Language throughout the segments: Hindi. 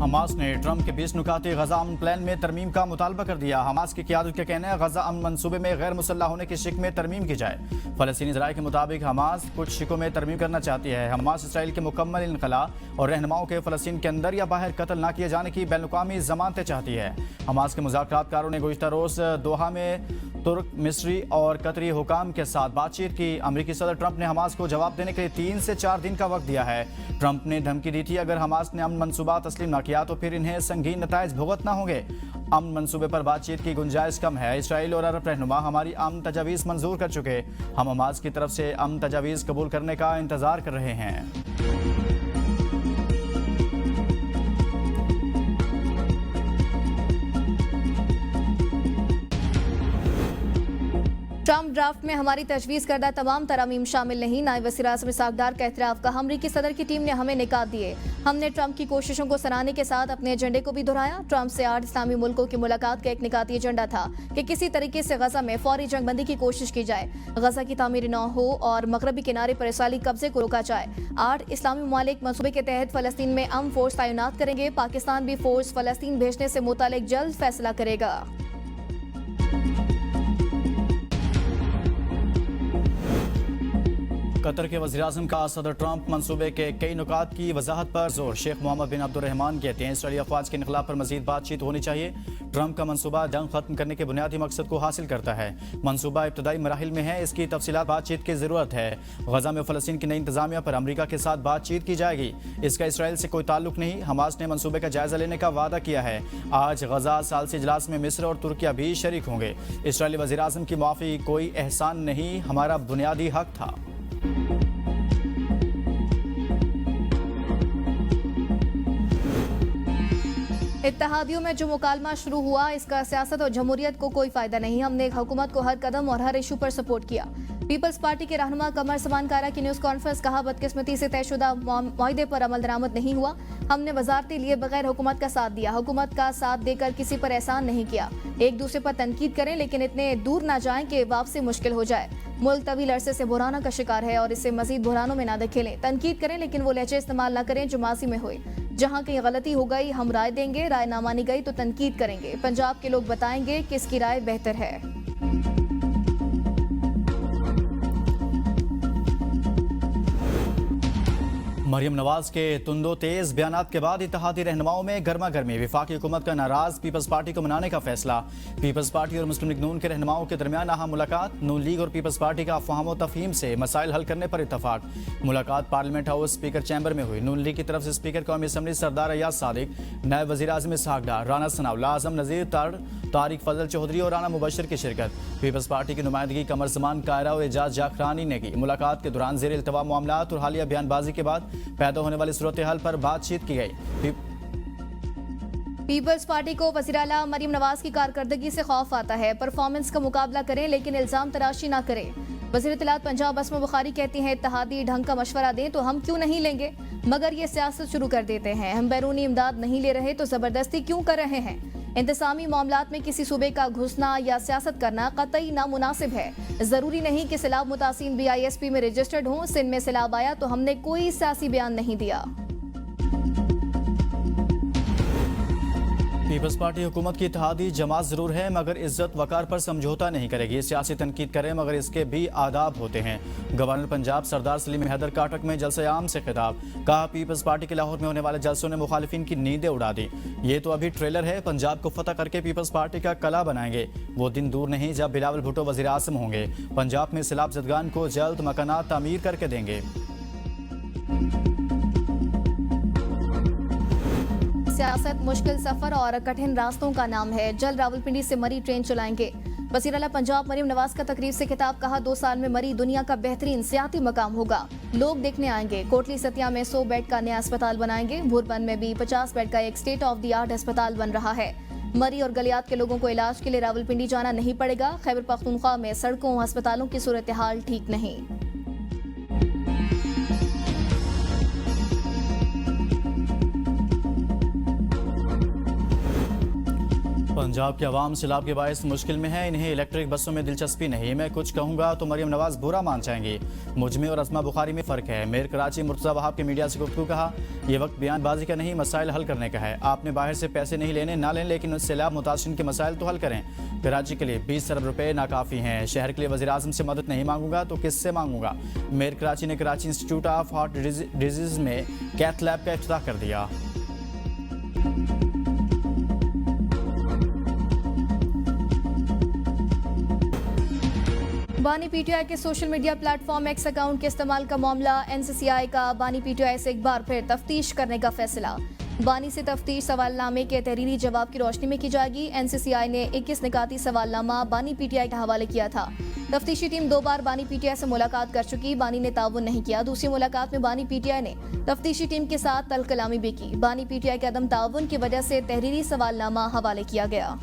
हमास ने ट्रंप के 20 नुकाती गजा अमन प्लान में तरमीम का मुतालबा कर दिया। हमास की क़यादत का कहना है गजा अमन मनसूबे में गैर मुसल्लह होने की शिक में तरमीम की जाए। फ़लस्तीनी ज़राए के मुताबिक हमास कुछ शिकों में तरमीम करना चाहती है। हमास इसराइल के मुकम्मल इनखला और रहनुमाओं के फ़लस्तीन के अंदर या बाहर कत्ल न किए जाने की बैनुक़वामी ज़मानतें चाहती है। हमास के मुज़ाकरातकारों ने गुज़िश्ता रोज़ दोहा में तुर्क, मिस्री और कतरी हुकाम के साथ बातचीत की। अमरीकी सदर ट्रंप ने हमास को जवाब देने के लिए 3 से 4 दिन का वक्त दिया है। ट्रंप ने धमकी दी थी अगर हमास ने अमन मनसूबा तस्लीम न किया तो फिर इन्हें संगीन नताइज भुगतना होंगे। अमन मनसूबे पर बातचीत की गुंजाइश कम है। इसराइल और अरब रहनुमा हमारी अमन तजावीज़ मंजूर कर चुके। हम हमास की तरफ से अमन तजावीज़ कबूल करने का इंतज़ार कर रहे हैं। ट्रंप ड्राफ्ट में हमारी तजवीज़ करदा तमाम तरामीम शामिल नहीं। नायब वज़ीर आज़म इसहाक़ डार का एतराफ़ का अमरीकी सदर की टीम ने हमें निकात दिए। हमने ट्रंप की कोशिशों को सराहने के साथ अपने एजेंडे को भी दोहराया। ट्रंप से 8 इस्लामी मुल्कों की मुलाकात का एक निकाती एजेंडा था कि किसी तरीके से गजा में फौरी जंगबंदी की कोशिश की जाए, गजा की तामीर न हो और मगरबी किनारे पर इसराइली कब्जे को रोका जाए। 8 इस्लामी ममालिक मनसूबे के तहत फ़लस्तीन में अमन फोर्स तैनात करेंगे। पाकिस्तान भी फोर्स फ़लस्तीन भेजने से मुतालिक जल्द फैसला करेगा। कतर के वज़ीर-ए-आज़म का सदर ट्रंप मंसूबे के कई नुकात की वजाहत पर जोर। शेख मोहम्मद बिन अब्दुर्रहमान कहते हैं इसराइली अफवाज के इनखलाब पर मजीद बातचीत होनी चाहिए। ट्रंप का मंसूबा जंग खत्म करने के बुनियादी मकसद को हासिल करता है। मंसूबा इब्तदाई मराहिल में है, इसकी तफसीलात बातचीत की ज़रूरत है। गजा में फ़लस्तीन की नई इंतजामिया पर अमरीका के साथ बातचीत की जाएगी। इसका इसराइल से कोई ताल्लुक नहीं। हमास ने मंसूबे का जायजा लेने का वादा किया है। आज गजा सालसी इजलास में मिस्र और तुर्किया भी शरीक होंगे। इसराइली वज़ीर-ए-आज़म की माफ़ी कोई एहसान नहीं, हमारा बुनियादी हक था। इत्तेहादियों में जो मुकालमा शुरू हुआ इसका सियासत और जमहूरियत को कोई फायदा नहीं। हमने हुकूमत को हर कदम और हर इशू पर सपोर्ट किया। पीपल्स पार्टी के रहनुमा कमर समान कारा की न्यूज़ कॉन्फ्रेंस कहा बदकिस्मती से तयशुदा मुआहदे पर अमल दरामद नहीं हुआ। हमने वजारतें लिए बगैर हुकूमत का साथ दिया। हुकूमत का साथ देकर किसी पर एहसान नहीं किया। एक दूसरे पर तनकीद करें लेकिन इतने दूर ना जाएं कि वापसी मुश्किल हो जाए। मुल्क तवील अरसे से बुराना का शिकार है और इससे मजीद बुरानों में ना धकेलें। तनकीद करें लेकिन वो लहजे इस्तेमाल ना करें जो माजी में हुए। जहाँ कहीं गलती हो गई हम राय देंगे, राय ना मानी गई तो तनकीद करेंगे। पंजाब के लोग बताएंगे किसकी राय बेहतर है। मरियम नवाज के तुंदो तेज बयानात के बाद इत्तेहादी रहनुमाओं में गर्मा गर्मी। वफाकी हुकूमत का नाराज पीपल्स पार्टी को मनाने का फैसला। पीपल्स पार्टी और मुस्लिम लीग नून के रहनुमाओं के दरमियान अहम मुलाकात। नून लीग और पीपल्स पार्टी का अफवाह व तफहीम से मसाइल हल करने पर इत्तफाक। मुलाकात पार्लियामेंट हाउस स्पीकर चैम्बर में हुई। नून लीग की तरफ से स्पीकर कौमी असम्बली सरदार अयाज सादिक, नायब वज़ीर आज़म इसहाक़ डार, राना सनाउल्लाह आज़म, नज़ीर तड़, तारिक फजल चौधरी और राना मुबशर की शिरकत। पीपल्स पार्टी की नुमाइंदगी कमर ज़मान कायरा और एजाज जाखरानी ने की। मुलाकात के दौरान ज़ेर इल्तवा मामलात और हालिया बयानबाजी के बाद पैदा होने वाली सूरत हाल पर बातचीत की गई। पीपल्स पार्टी को वज़ीर आला मरियम नवाज की कारकर्दगी से खौफ आता है। परफॉर्मेंस का मुकाबला करें लेकिन इल्जाम तराशी ना करें। वज़ीर इत्तलात पंजाब असमा बुखारी कहती हैं इत्तेहादी ढंग का मशवरा दें तो हम क्यों नहीं लेंगे, मगर ये सियासत शुरू कर देते हैं। हम बैरूनी इमदाद नहीं ले रहे तो जबरदस्ती क्यों कर रहे हैं। इंतज़ामी मामलात में किसी सूबे का घुसना या सियासत करना कतई नामुनासिब है। जरूरी नहीं कि सैलाब मुतासिन BISP में रजिस्टर्ड हों। सिंध में सैलाब आया तो हमने कोई सियासी बयान नहीं दिया। पीपल्स पार्टी हुकूमत की इत्तेहादी जमात जरूर है मगर इज्जत वकार पर समझौता नहीं करेगी। सियासी तनकीद करें मगर इसके भी आदाब होते हैं। गवर्नर पंजाब सरदार सलीम हैदर काटक में जलसे आम से खिताब। कहा पीपल्स पार्टी के लाहौर में होने वाले जलसों ने मुखालिफिन की नींदें उड़ा दी। ये तो अभी ट्रेलर है। पंजाब को फतह करके पीपल्स पार्टी का कला बनाएंगे। वो दिन दूर नहीं जब बिलावल भुट्टो वज़ीर आज़म होंगे। पंजाब में सैलाब ज़दगान को जल्द मकानात तामीर करके देंगे। सियासत मुश्किल सफर और कठिन रास्तों का नाम है। जल्द रावलपिंडी से मरी ट्रेन चलाएंगे। वज़ीर आला पंजाब मरियम नवाज का तकरीब से खिताब। कहा 2 साल में मरी दुनिया का बेहतरीन सियाती मकाम होगा। लोग देखने आएंगे। कोटली सतिया में 100 बेड का नया अस्पताल बनाएंगे। भूरबंद में भी 50 बेड का एक स्टेट ऑफ द आर्ट अस्पताल बन रहा है। मरी और गलियात के लोगों को इलाज के लिए रावलपिंडी जाना नहीं पड़ेगा। खैबर पख्तूनख्वा में सड़कों और अस्पतालों की सूरत हाल ठीक नहीं। पंजाब के अवाम सैलाब के बायस मुश्किल में है। इन्हें इलेक्ट्रिक बसों में दिलचस्पी नहीं। मैं कुछ कहूँगा तो मरियम नवाज बुरा मान जाएंगी। मुझ में और असमा बुखारी में फ़र्क है। मेयर कराची मुर्तज़ा वहाब के मीडिया से गुफ्तगू कहा, यह वक्त बयानबाजी का नहीं, मसाइल हल करने का है। आपने बाहर से पैसे नहीं लेने ना लें, लेकिन सैलाब मुतासिरीन के मसाइल तो हल करें। कराची के लिए 20 अरब रुपये नाकाफ़ी हैं। शहर के लिए वज़ीर आज़म से मदद नहीं मांगूंगा तो किससे मांगूंगा। मेयर कराची ने Karachi institute of heart disease में कैथ लैब का इफ्तिताह कर दिया। बानी पीटीआई के social media platform x account के इस्तेमाल का मामला। एनसीसीआई का बानी पीटीआई से एक बार फिर तफ्तीश करने का फैसला। बानी से तफ्तीश सवालनामे के तहरीरी जवाब की रोशनी में की जाएगी। एनसीसीआई ने 21 निकाती सवालनामा बानी पीटीआई के हवाले किया था। तफ्तीशी टीम 2 बार बानी पीटीआई से मुलाकात कर चुकी। बानी ने ताउन नहीं किया। दूसरी मुलाकात में बानी पीटीआई ने तफ्तीशी टीम के साथ तल कलामी भी की। बानी पीटीआई के अदम ताउन की वजह से तहरीरी सवालनामा हवाले किया गया।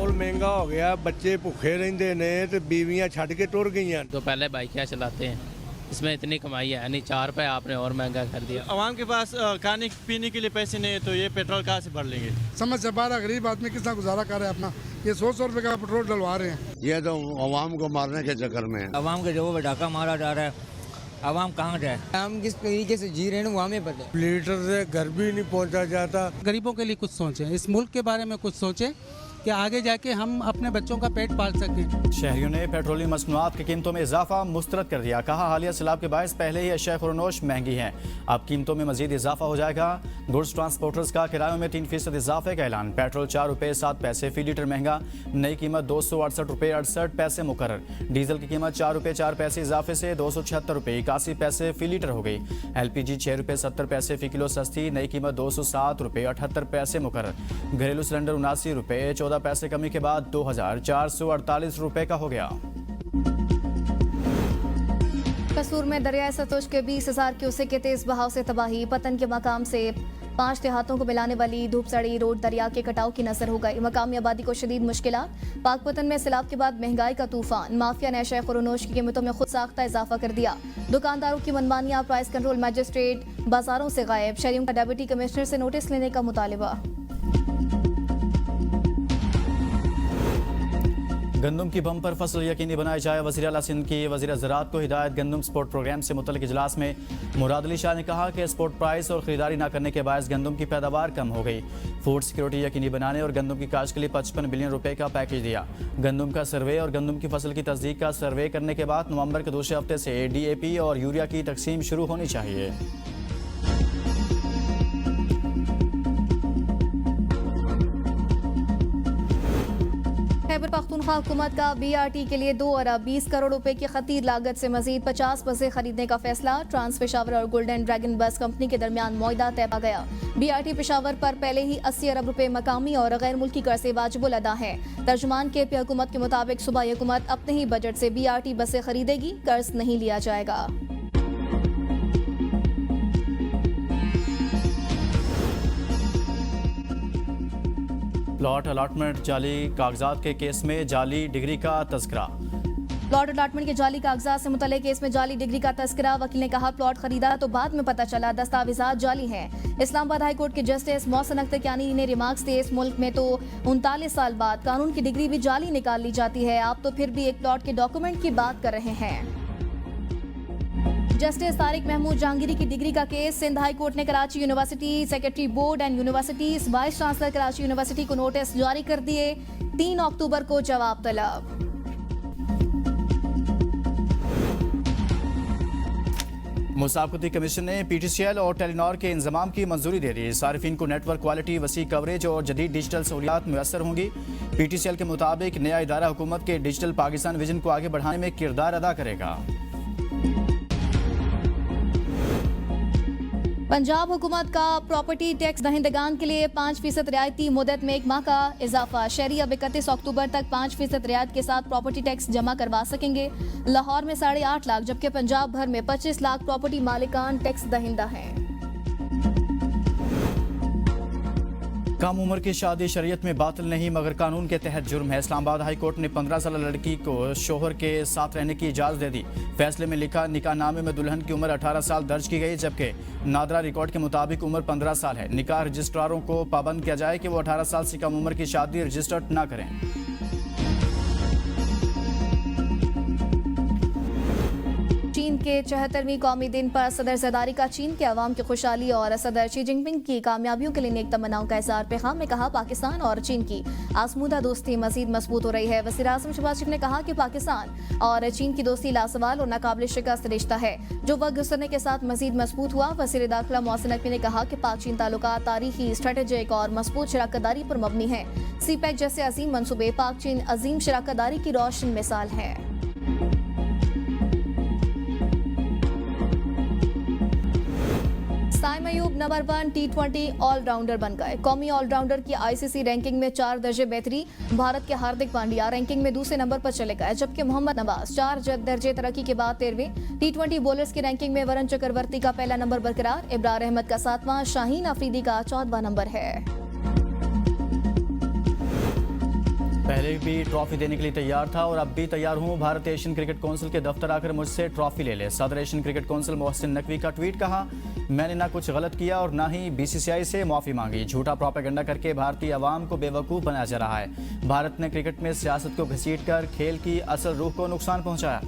महंगा हो गया, बच्चे भुखे रहते ने तो बीवियां छड़ के टुर गई। तो पहले बाइकियाँ चलाते हैं, इसमें इतनी कमाई है नहीं, 4 रुपये आपने और महंगा कर दिया। आवाम के पास खाने पीने के लिए पैसे नहीं है तो ये पेट्रोल कहाँ से भर लेंगे। समझ से बाहर गरीब आदमी कितना गुजारा कर रहा है अपना। ये 100 रुपए का पेट्रोल डलवा रहे हैं। ये तो आवाम को मारने के चक्कर में है। आवाम के जो डाका मारा जा रहा है, आवाम कहाँ जाए, हम किस तरीके से जी रहे हैं वो हमें पता है। लीटर से घर भी नहीं पहुंचा जाता। गरीबों के लिए कुछ सोचें, इस मुल्क के बारे में कुछ सोचें कि आगे जाके हम अपने बच्चों का पेट पाल सकें। शहरियों ने पेट्रोलियम मसनूआत की कीमतों में इजाफा मुस्तरद कर दिया। कहा, हालिया सैलाब के बायस पहले ही अशिया खुरनोश महंगी हैं, अब कीमतों में मजीद इजाफा हो जाएगा। गुड्स ट्रांसपोर्टर्स का किरायों में 3% इजाफे का ऐलान। पेट्रोल 4 रुपये 7 पैसे फी लीटर महंगा, नई कीमत 268 रुपये 68 पैसे मुकर्रर। डीजल की कीमत 4 रुपये 4 पैसे इजाफे से 276 रुपये 81 पैसे फी लीटर हो गई। LPG 6 रुपये 70 पैसे फी किलो सस्ती, नई कीमत 207 रुपये 78 पैसे मुकर्रर। घरेलू सिलेंडर 79 रुपये 14 पैसे कमी के बाद 2448 रुपए का हो गया। कसूर में दरियाए सतलुज के 20,000 क्यूसेक के तेज बहाव से तबाही। पतन के मकाम से 5 देहातों को मिलाने वाली धूपसड़ी रोड दरिया के कटाव की नजर हो गई। मकामी आबादी को शदीद मुश्किलात। पाकपतन में सैलाब के बाद महंगाई का तूफान। माफिया ने अशिया खुरनोश की कीमतों में खुद साख्ता इजाफा कर दिया। दुकानदारों की मनमानियां। प्राइस कंट्रोल मजिस्ट्रेट बाजारों से गायब। शहरियों का डिप्टी कमिश्नर से नोटिस लेने का मुतालिबा। गंदम की बम्पर फसल यकीनी बनाई जाए। वज़ीर आला सिंध की वज़ीर ज़राअत को हिदायत। गंदम स्पोर्ट प्रोग्राम से मुतल्लिक़ इजलास में मुराद अली शाह ने कहा कि स्पोर्ट प्राइस और ख़रीदारी न करने के बायस गंदम की पैदावार कम हो गई। फूड सिक्योरिटी यकीनी बनाने और गंदम की काश्त के लिए 55 बिलियन रुपए का पैकेज दिया। गंदम का सर्वे और गंदम की फसल की तस्दीक का सर्वे करने के बाद नवंबर के दूसरे हफ्ते से DAP और यूरिया की तकसीम शुरू होनी चाहिए। खैबर पख्तूनख्वा हुकूमत का BRT के लिए 2 अरब 20 करोड़ रुपए की खतीर लागत से मजीद 50 बसें खरीदने का फैसला। ट्रांस पेशावर और गोल्डन ड्रैगन बस कंपनी के दरमियान मुआहदा तय पा गया। BRT पेशावर पर पहले ही 80 अरब रुपए मकामी और गैर मुल्की कर से वाजिबुल अदा है। तर्जुमान KP हुकूमत के मुताबिक सूबाई हुकूमत अपने ही बजट से BRT बसें खरीदेगी, कर्ज नहीं लिया जाएगा। प्लॉट अलाटमेंट जाली कागजात के केस में जाली डिग्री का तस्करा। प्लॉट अलाटमेंट के जाली कागजात से मुतल्लिक केस में जाली डिग्री का तस्करा। वकील ने कहा, प्लॉट खरीदा तो बाद में पता चला दस्तावेजात जाली हैं। इस्लामाबाद हाई कोर्ट के जस्टिस मोहसिन अख्तर कियानी ने रिमार्क्स दिए, इस मुल्क में तो 39 साल बाद कानून की डिग्री भी जाली निकाल ली जाती है। आप तो फिर भी एक प्लॉट के डॉक्यूमेंट की बात कर रहे हैं। जस्टिस तारिक महमूद जहांगीरी की डिग्री का केस। सिंध हाई कोर्ट ने Karachi university secretary board and universities vice chancellor Karachi university को नोटिस जारी कर दिए। 3 अक्टूबर को जवाब तलब। मुसाफिरती कमीशन ने PTCL और टेलीनॉर के इंजमाम की मंजूरी दे दी। सारिफिन को नेटवर्क क्वालिटी, वसी कवरेज और जदीद डिजिटल सहूलियात मुयसर होंगी। PTCL के मुताबिक नया इदारा हुकूमत के डिजिटल पाकिस्तान विजन को आगे बढ़ाने में किरदार अदा करेगा। पंजाब हुकूमत का प्रॉपर्टी टैक्स दहिंदगान के लिए 5% रियायती मुद्दत में 1 माह का इजाफा। शहरी अब 31 अक्टूबर तक 5% रियायत के साथ प्रॉपर्टी टैक्स जमा करवा सकेंगे। लाहौर में 8.5 लाख जबकि पंजाब भर में 25 लाख प्रॉपर्टी मालिकान टैक्स दहिंदा हैं। कम उम्र की शादी शरीयत में बातिल नहीं मगर कानून के तहत जुर्म है। इस्लामाबाद हाई कोर्ट ने 15 साल लड़की को शोहर के साथ रहने की इजाज़त दे दी। फैसले में लिखा, निकाहनामे में दुल्हन की उम्र 18 साल दर्ज की गई, जबकि नादरा रिकॉर्ड के मुताबिक उम्र 15 साल है। निकाह रजिस्ट्रारों को पाबंद किया जाए कि वो 18 साल से कम उम्र की शादी रजिस्टर्ड न करें। चीन के 74वीं कौमी दिन पर सदर ज़रदारी का चीन के अवाम की खुशहाली और सदर शी जिनपिंग की कामयाबियों के लिए नेक तमन्नाओं का इज़हार। पैगाम में कहा, पाकिस्तान और चीन की आसमूदा दोस्ती मजीद मजबूत हो रही है। वज़ीर आज़म शहबाज शरीफ ने कहा कि पाकिस्तान और चीन की दोस्ती लासवाल और नाकाबिल शिकस्त रिश्ता है जो वक्त गुजरने के साथ मजीद मजबूत हुआ। वज़ीर दाखिला मोहसिन नकवी ने कहा कि पाक चीन ताल्लुकात तारीखी, स्ट्रेटेजिक और मजबूत शराकतदारी पर मबनी है। CPEC जैसे अजीम मनसूबे पाक चीन अजीम शराकतदारी की रोशन मिसाल है। Saim Ayub number 1 T20 allrounder बन गए। कौमी ऑलराउंडर की ICC रैंकिंग में 4 दर्जे बेहतरी। भारत के हार्दिक पांड्या रैंकिंग में दूसरे नंबर पर चले गए, जबकि मोहम्मद नवाज 4 दर्जे तरक्की के बाद 13वें। T20 बॉलर्स की रैंकिंग में वरुण चक्रवर्ती का पहला नंबर बरकरार, इब्रार अहमद का 7वां, शाहीन अफरीदी का 14वां नंबर है। पहले भी ट्रॉफी देने के लिए तैयार था और अब भी तैयार हूं। भारत एशियन क्रिकेट काउंसिल के दफ्तर आकर मुझसे ट्रॉफी ले ले। सदर Asian cricket council Mohsin Naqvi का ट्वीट। कहा, मैंने ना कुछ गलत किया और ना ही BCCI से माफी मांगी। झूठा प्रोपेगेंडा करके भारतीय अवाम को बेवकूफ़ बनाया जा रहा है। भारत ने क्रिकेट में सियासत को घसीटकर खेल की असल रूह को नुकसान पहुंचाया।